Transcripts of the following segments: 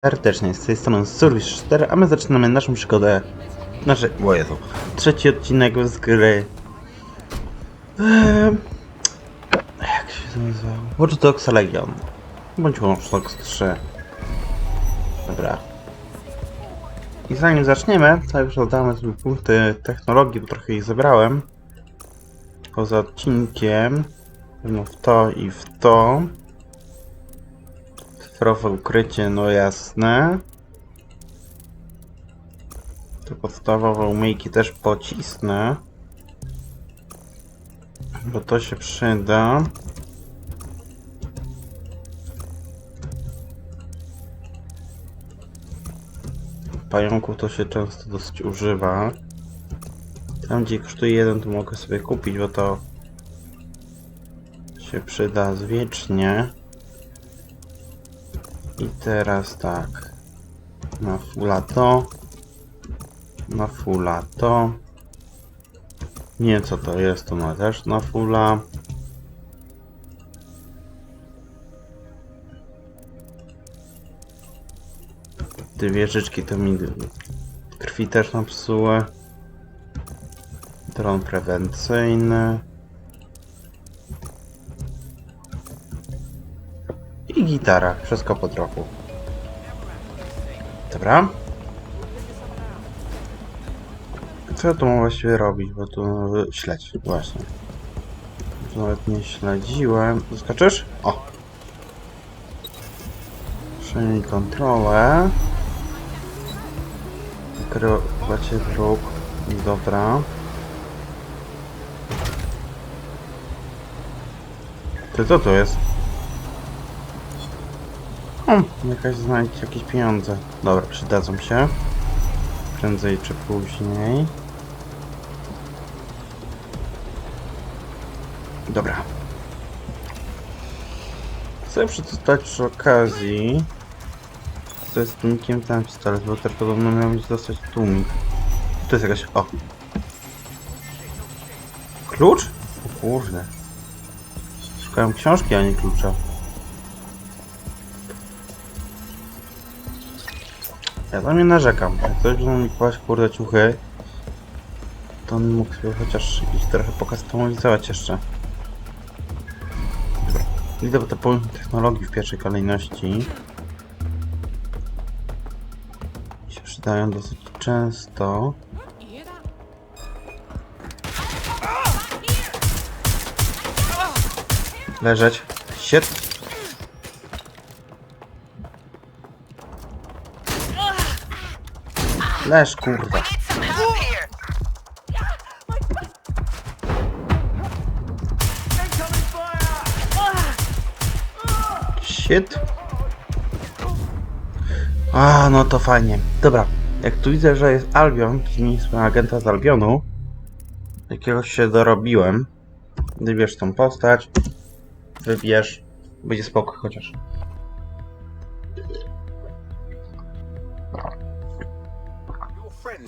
Serdecznie, z tej strony Survivor 4, a my zaczynamy naszą przygodę, o Jezu, trzeci odcinek z gry, jak się to nazywa? Watch Dogs Legion, bądź Watch Dogs 3, dobra. I zanim zaczniemy, to już dodamy sobie punkty technologii, bo trochę ich zebrałem, poza odcinkiem, no w to i w to. Cyfrowe ukrycie, no jasne. Te podstawowe umiejki też pocisnę, bo to się przyda. Pająków to się często dosyć używa. Tam gdzie kosztuje jeden, to mogę sobie kupić, bo to się przyda zwiecznie. I teraz tak, na fulla to, na fulla to, nie wiem co to jest, to ma też na fulla. Te wieżyczki to mi krwi też napsuły. Dron prewencyjny. I gitara, wszystko po trochu. Dobra. Co ja tu mam właściwie robić, bo tu śledź, właśnie. Tu nawet nie śledziłem. Zaskoczysz? O! Przyjmij kontrolę. Wykrywacie wróg. Dobra. Ty co to jest? Jakaś znaleźć jakieś pieniądze. Dobra, przydadzą się. Prędzej czy później. Dobra. Chcę przeczytać przy okazji. Co jest tłumikiem ten pistolet, bo też podobno miał być dostać tłumik. To jest jakaś... O! Klucz? O kurde. Szukałem książki, a nie klucza. Ja tam nie narzekam. Jak ktoś by mi kłaść kurde ciuchy, to on mógł sobie chociaż ich trochę pokastomizować jeszcze. Dobra. Idę po te punkty technologii w pierwszej kolejności. Mi się przydają dosyć często. Leżeć. Shit. Leż, kurwa. Shit. A, no to fajnie. Dobra, jak tu widzę, że jest Albion, zmieniliśmy agenta z Albionu. Jakiegoś się dorobiłem. Wybierz tą postać. Wybierz. Będzie spokój chociaż.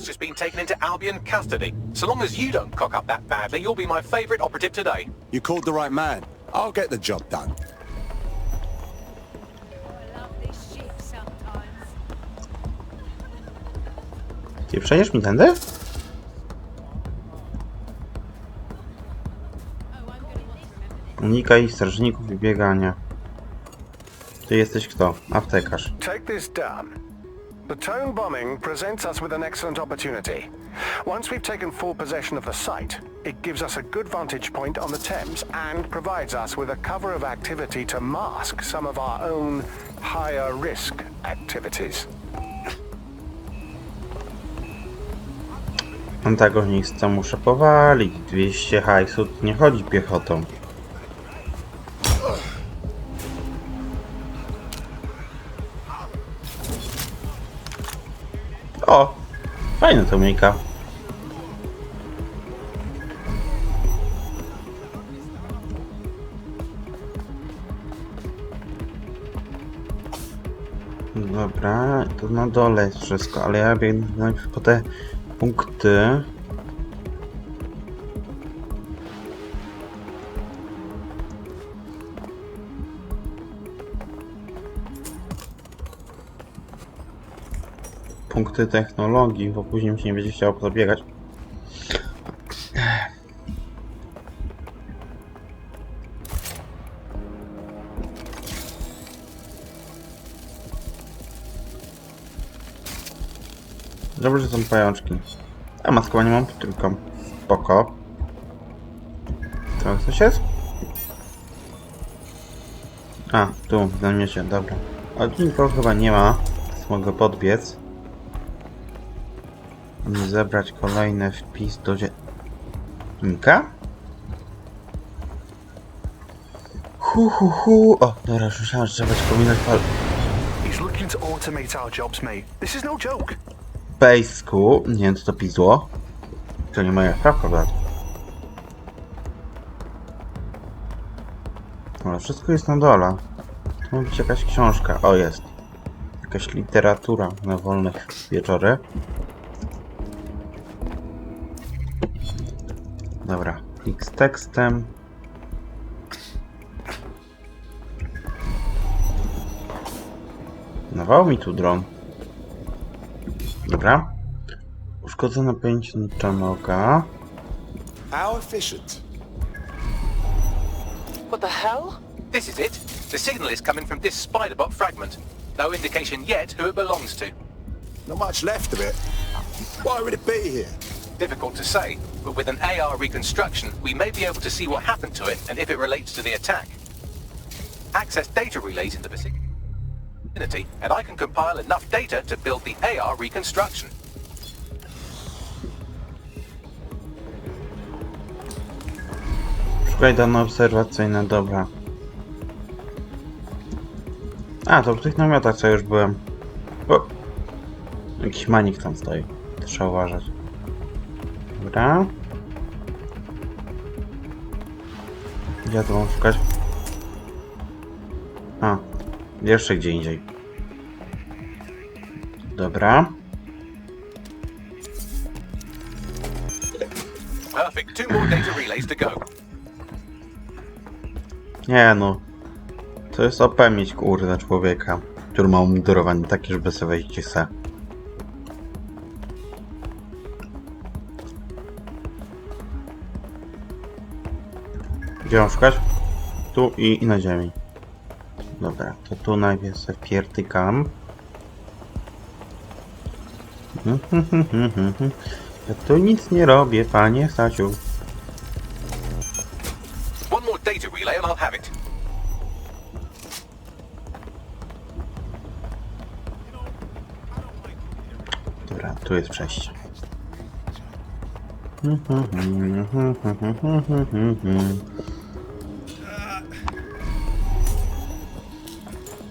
Just been taken into Albion custody. So long as you don't cock up that badly, you'll be my favourite operative today. You called the right man. I'll get the job done. Ty przejdziesz mi tędy? Unikaj strażników i biegania. Ty jesteś kto? Aptekarz. Take this down. The TOAN bombing presents us with an excellent opportunity. Once we've taken full possession of the site, it gives us a good vantage point on the Thames and provides us with a cover of activity to mask some of our own higher risk activities. Antagonista muszę powalić. 200 hajsu nie chodzi piechotą. O! Fajna to umiejka. Dobra, to na dole jest wszystko, ale ja biegnę najpierw po te punkty. punkty technologii, bo później mi się nie będzie chciało po to biegać. Dobrze, że są pajączki. A maskowanie mam tylko. Spoko. Co coś jest? A, tu, w namiocie, dobra. Ale tu nikogo chyba nie ma. Więc mogę podbiec. I zebrać kolejny wpis do dziennika. O, dobra, już myślałem, że trzeba będzie pominąć He's looking to automate our jobs, mate. This is no joke. Pejsku. Nie wiem, co to pisło. To nie moja sprawka, brat. Ale wszystko jest na dole. To ma być jakaś książka. O, jest. Jakaś literatura na wolne wieczory. Dobra. Klik z tekstem. Nawał mi tu dron. Dobra. Uszkodzona pęcznicza noga. How efficient. What the hell? This is it. The signal is coming from this spider-bot fragment. No indication yet who it belongs to. Not much left of it. Why would it be here? Difficult to say, but with an AR reconstruction, we may be able to see what happened to it and if it relates to the attack. Access data relays in the vicinity, and I can compile enough data to build the AR reconstruction. Szukaj dane obserwacyjne, dobra. A, to w tych namiotach co już byłem. O! Jakiś manik tam stoi. Trzeba uważać. Dobra. Gdzie ja to mam szukać? A, jeszcze gdzie indziej. Dobra. Perfect. 2 more data relays to go. Nie no. To jest OP mieć kurde człowieka, który ma umundurowanie takie, żeby sobie wejść gdzie chce. Gdzie mam szukać? Tu i na ziemi. Dobra, to tu najpierw sobie wpierdykam. Ja tu nic nie robię, panie Stasiu. One more data relay and I'll have it. Dobra, tu jest przejście.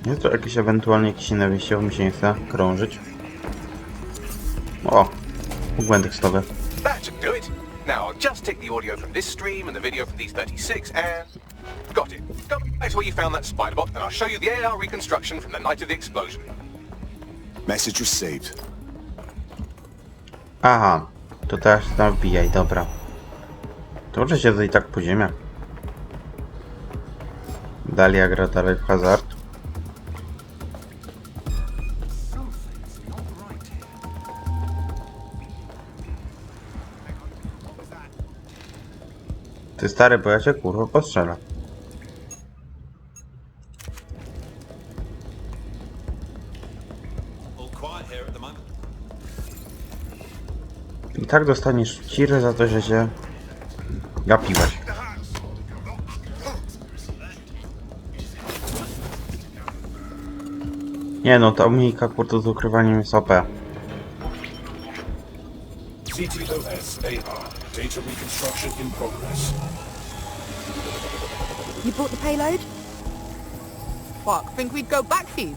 Jest to jakieś ewentualnie jakieś inne wyjście, bo mi się nie chce krążyć. O! Błędy tekstowe. That should do it. Now I'll just take the audio from this stream and the video from these 36 and... Got it. Go back to where you found that spider-bot and I'll show you the AR reconstruction from the night of the explosion. Message received. Aha, to teraz tam wbijaj, dobra. To może siedzę i tak po ziemiach. Dalia gra dalej w hazard. Ty stary, bo ja cię kurwa postrzelę. I tak dostaniesz cirę za to, że się gapiłeś. Nie no, ta umiejka kurde z ukrywaniem jest OP. TOS AR. Data reconstruction in progress. You brought the payload? What, think we'd go back for you?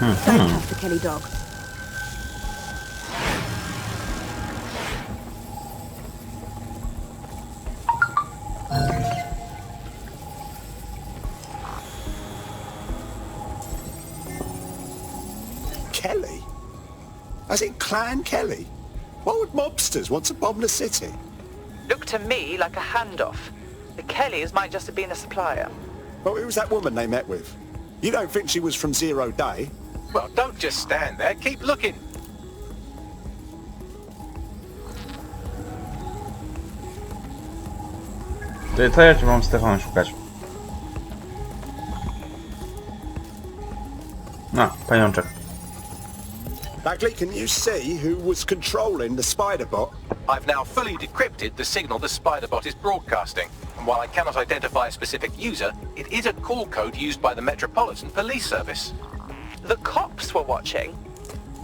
Don't have the Kelly dog. Kelly? As in Clan Kelly? Why would mobsters want to bomb the city? Looked to me like a handoff. The Kellys might just have been a supplier. Well, who was that woman they met with? You don't think she was from Zero Day? Well, don't just stand there. Keep looking. To ja cię mam, Stefan, szukać. No, pajączek. Bagley, can you see who was controlling the spider bot? I've now fully decrypted the signal the Spiderbot is broadcasting. And while I cannot identify a specific user, it is a call code used by the Metropolitan Police Service. The cops were watching?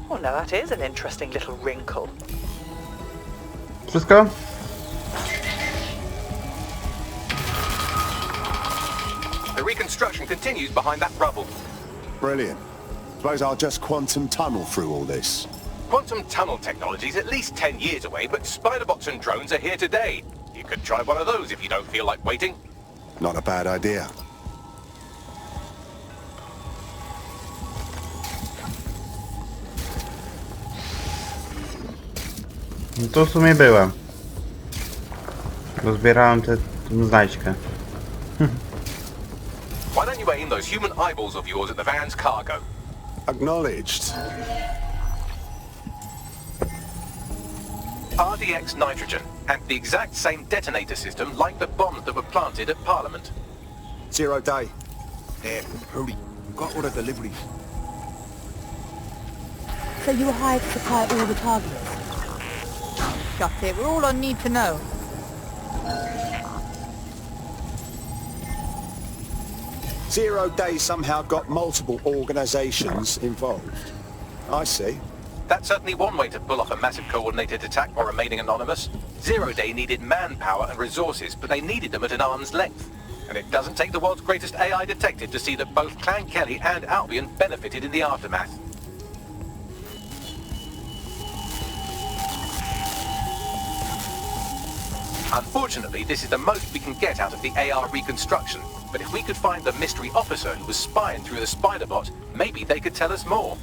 Well, now that is an interesting little wrinkle. Wszystko? The reconstruction continues behind that rubble. Brilliant. Suppose I'll just quantum tunnel through all this. Quantum tunnel technology is at least 10 years away, but Spiderbots and drones are here today. You could try one of those if you don't feel like waiting. Not a bad idea. No to w sumie byłem. Rozbierałem tę znajdźkę. Why don't you aim those human eyeballs of yours at the van's cargo? Acknowledged. RDX nitrogen, and the exact same detonator system like the bombs that were planted at Parliament. 0 day. Hurry. We've got all the deliveries. So you were hired to supply all the targets? Shut it. We're all on need to know. 0 day somehow got multiple organizations involved. I see. That's certainly one way to pull off a massive coordinated attack while remaining anonymous. 0 Day needed manpower and resources, but they needed them at an arm's length. And it doesn't take the world's greatest AI detective to see that both Clan Kelly and Albion benefited in the aftermath. Unfortunately, this is the most we can get out of the AR reconstruction, but if we could find the mystery officer who was spying through the Spiderbot, maybe they could tell us more.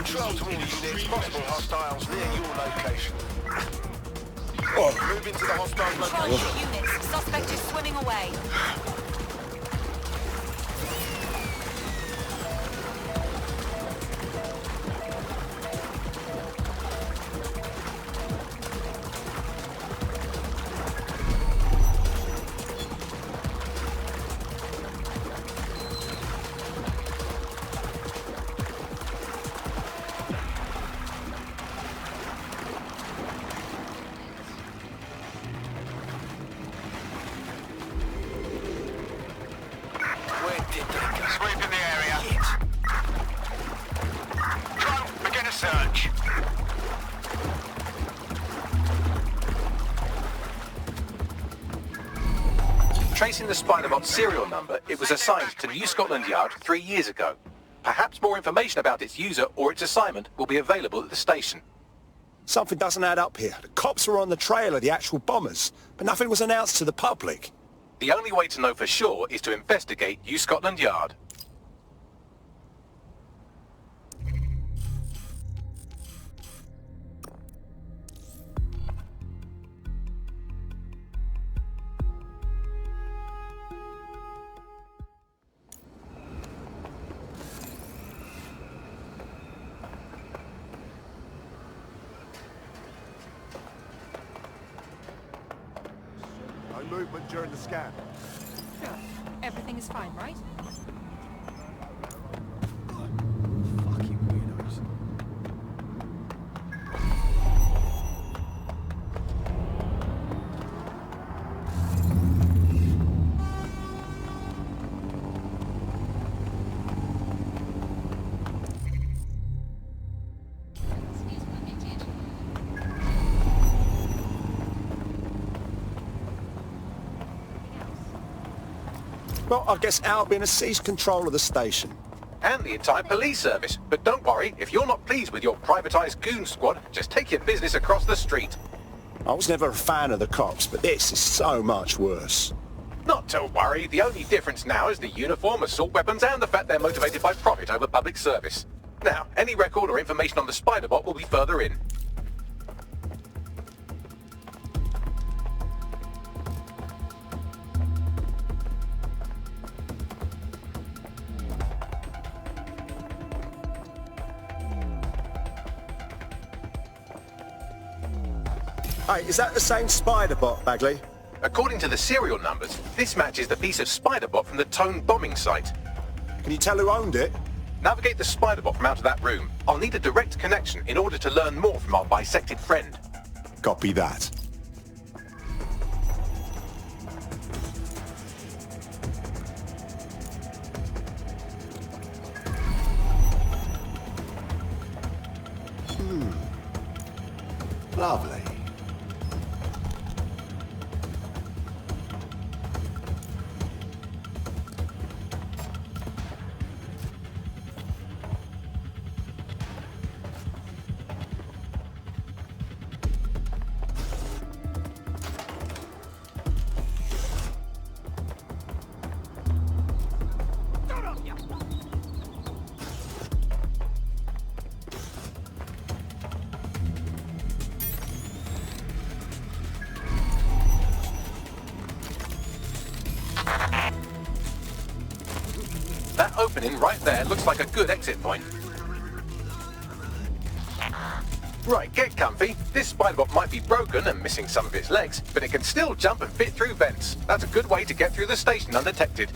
Control to all units, possible hostiles near your location. Move into the hostile location. Units, suspect is swimming away. Sweep in the area. Drone, begin a search. Tracing the Spiderbot's serial number, it was assigned to New Scotland Yard 3 years ago. Perhaps more information about its user or its assignment will be available at the station. Something doesn't add up here. The cops were on the trail of the actual bombers, but nothing was announced to the public. The only way to know for sure is to investigate New Scotland Yard. movement during the scan. Sure. Everything is fine, right? Fucking weirdos. Well, I guess Albion has seized control of the station. And the entire police service. But don't worry, if you're not pleased with your privatized goon squad, just take your business across the street. I was never a fan of the cops, but this is so much worse. Not to worry, the only difference now is the uniform, assault weapons, and the fact they're motivated by profit over public service. Now, any record or information on the spider bot will be further in. Hey, is that the same spider bot, Bagley? According to the serial numbers, this matches the piece of spider bot from the TOAN bombing site. Can you tell who owned it? Navigate the spider bot from out of that room. I'll need a direct connection in order to learn more from our bisected friend. Copy that. Lovely. That opening right there looks like a good exit point. Right, get comfy. This spider-bot might be broken and missing some of its legs, but it can still jump and fit through vents. That's a good way to get through the station undetected.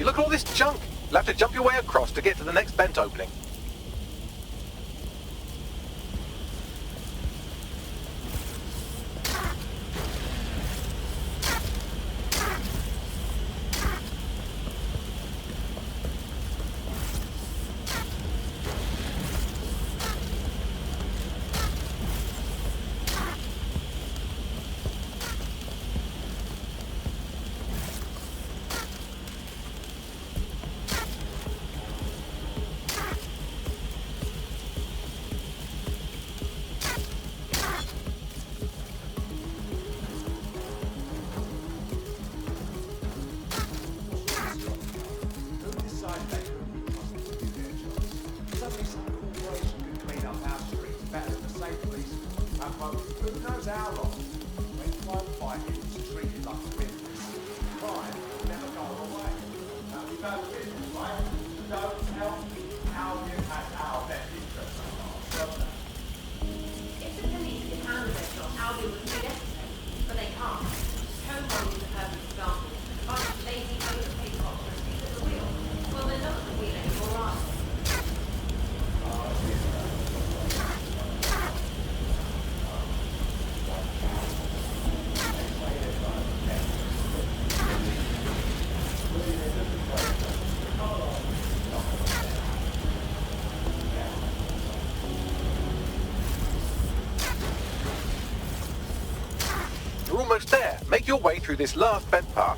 look at all this junk. You'll have to jump your way across to get to the next vent opening. You're almost there. Make your way through this last vent path.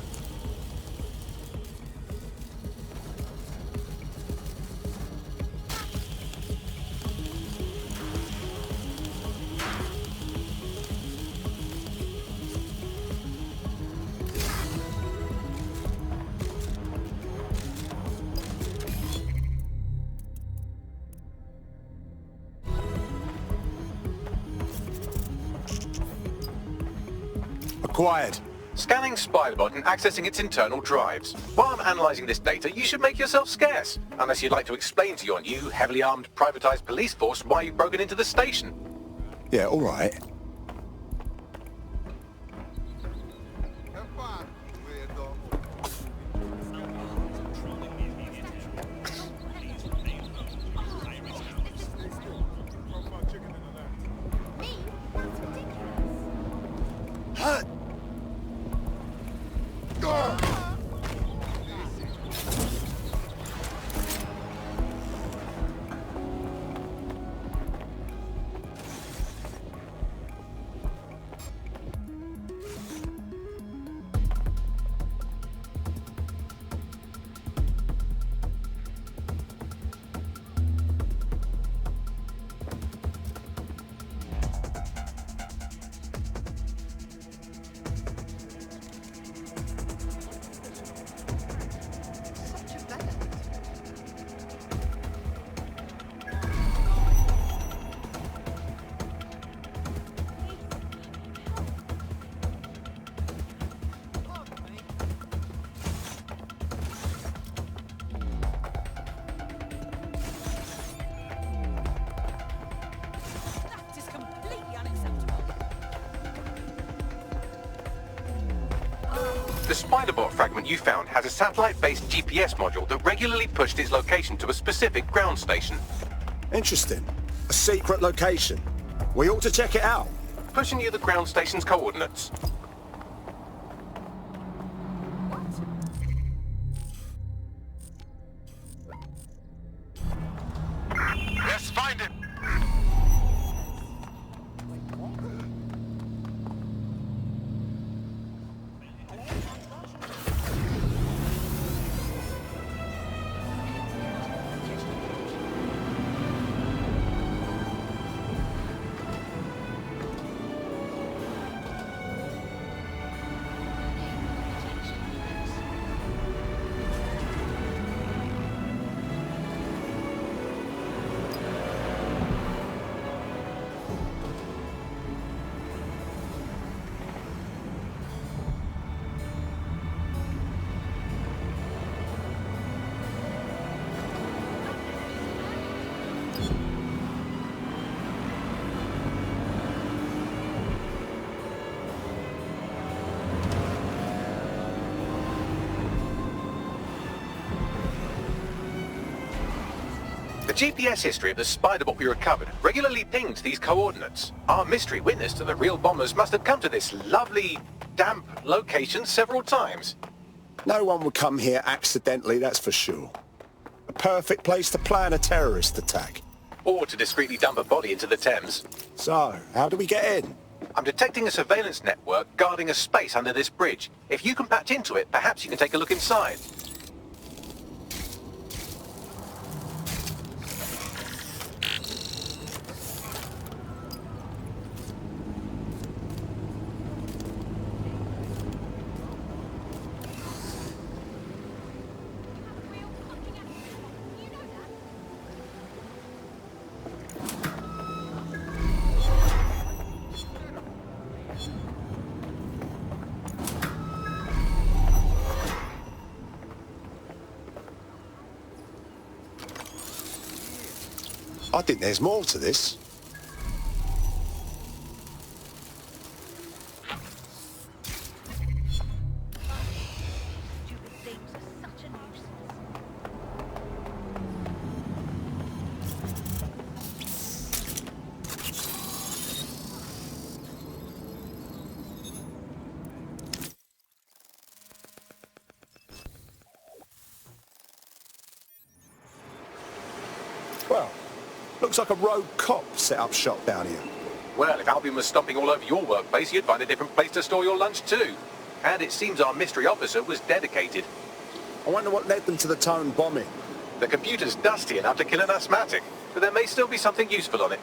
Acquired. Scanning Spiderbot and accessing its internal drives. While I'm analysing this data, you should make yourself scarce. Unless you'd like to explain to your new, heavily armed, privatised police force why you've broken into the station. Yeah, all right. The Spiderbot fragment you found has a satellite-based GPS module that regularly pushed its location to a specific ground station. Interesting. A secret location. We ought to check it out. Pushing you the ground station's coordinates. Let's find it. GPS history of the spider bot we recovered regularly pinged these coordinates. Our mystery witness to the real bombers must have come to this lovely, damp location several times. No one would come here accidentally, that's for sure. A perfect place to plan a terrorist attack. Or to discreetly dump a body into the Thames. So, how do we get in? I'm detecting a surveillance network guarding a space under this bridge. If you can patch into it, perhaps you can take a look inside. I think there's more to this. Well, looks like a rogue cop set up shop down here. Well, if Albion was stomping all over your workplace, you'd find a different place to store your lunch too. And it seems our mystery officer was dedicated. I wonder what led them to the TOAN bombing. The computer's dusty enough to kill an asthmatic, but there may still be something useful on it.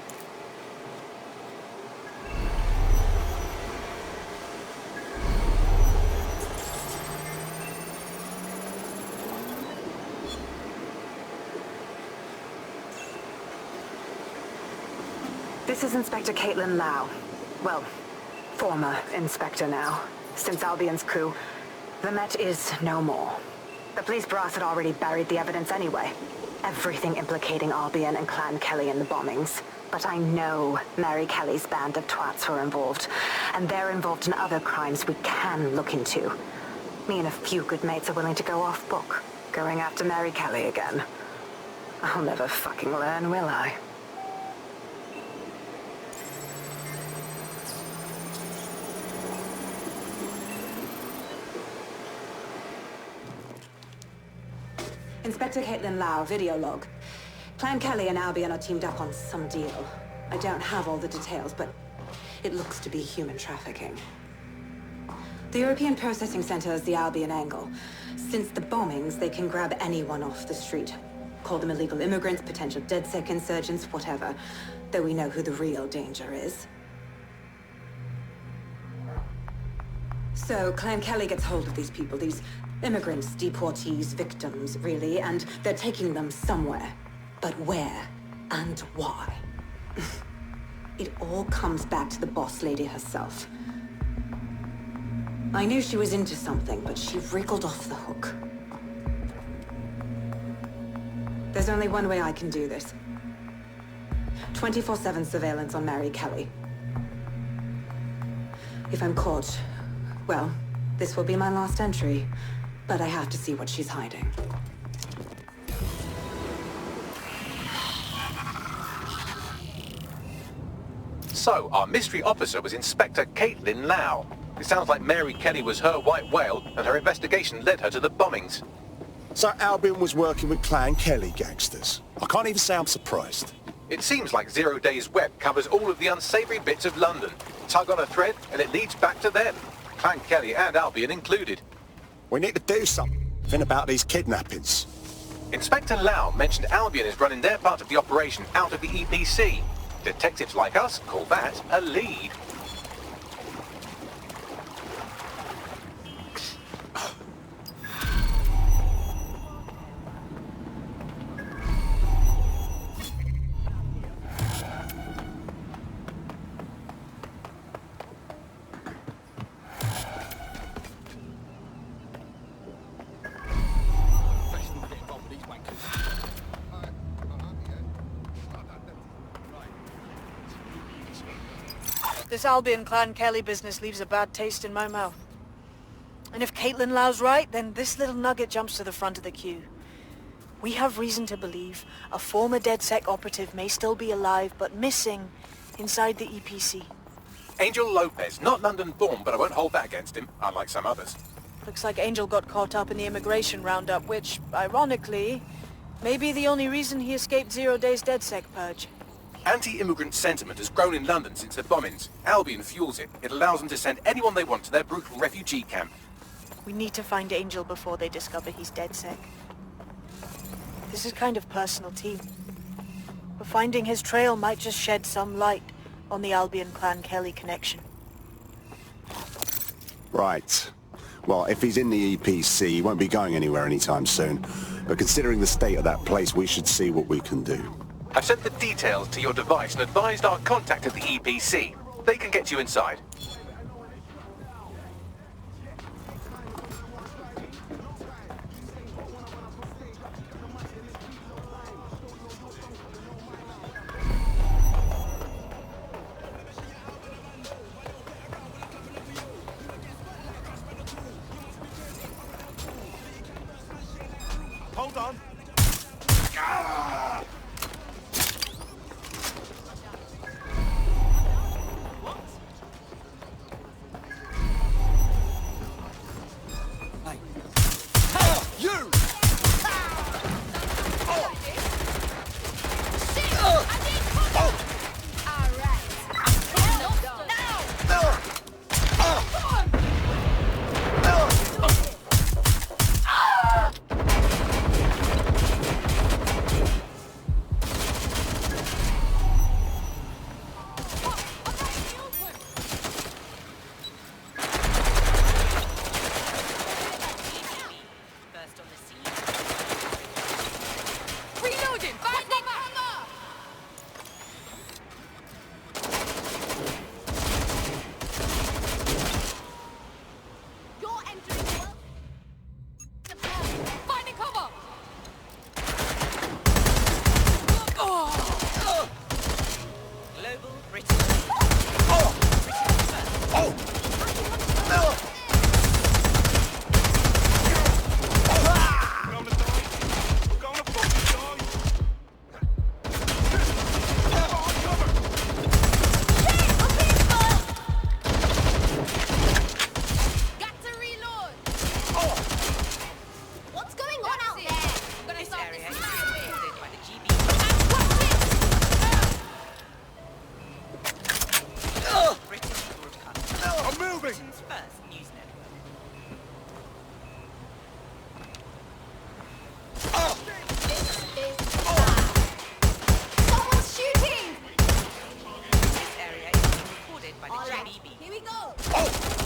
This is Inspector Caitlin Lau. Well, former inspector now. Since Albion's coup, the Met is no more. The police brass had already buried the evidence anyway. Everything implicating Albion and Clan Kelly in the bombings. But I know Mary Kelly's band of twats were involved. And they're involved in other crimes we can look into. Me and a few good mates are willing to go off book, going after Mary Kelly again. I'll never fucking learn, will I? Inspector Caitlin Lau, video log. Clan Kelly and Albion are teamed up on some deal. I don't have all the details, but it looks to be human trafficking. The European Processing Center is the Albion angle. Since the bombings, they can grab anyone off the street. Call them illegal immigrants, potential DedSec insurgents, whatever. Though we know who the real danger is. So, Clan Kelly gets hold of these people, these immigrants, deportees, victims, really, and they're taking them somewhere. But where and why? It all comes back to the boss lady herself. I knew she was into something, but she wriggled off the hook. There's only one way I can do this. 24/7 surveillance on Mary Kelly. If I'm caught, well, this will be my last entry. But I have to see what she's hiding. So, our mystery officer was Inspector Caitlin Lau. It sounds like Mary Kelly was her white whale, and her investigation led her to the bombings. So Albion was working with Clan Kelly gangsters. I can't even say I'm surprised. It seems like 0 Days Web covers all of the unsavory bits of London. Tug on a thread, and it leads back to them. Clan Kelly and Albion included. We need to do something about these kidnappings. Inspector Lau mentioned Albion is running their part of the operation out of the EPC. Detectives like us call that a lead. This Albion Clan Kelly business leaves a bad taste in my mouth. And if Caitlin Lau's right, then this little nugget jumps to the front of the queue. We have reason to believe a former DedSec operative may still be alive, but missing inside the EPC. Angel Lopez, not London-born, but I won't hold that against him, unlike some others. Looks like Angel got caught up in the immigration roundup, which, ironically, may be the only reason he escaped 0 Days DedSec purge. Anti-immigrant sentiment has grown in London since the bombings. Albion fuels it. It allows them to send anyone they want to their brutal refugee camp. We need to find Angel before they discover he's DedSec. This is kind of personal, team. But finding his trail might just shed some light on the Albion Clan Kelly connection. Right. Well, if he's in the EPC, he won't be going anywhere anytime soon. But considering the state of that place, we should see what we can do. I've sent the details to your device and advised our contact at the EPC. They can get you inside. Hold on. Here we go!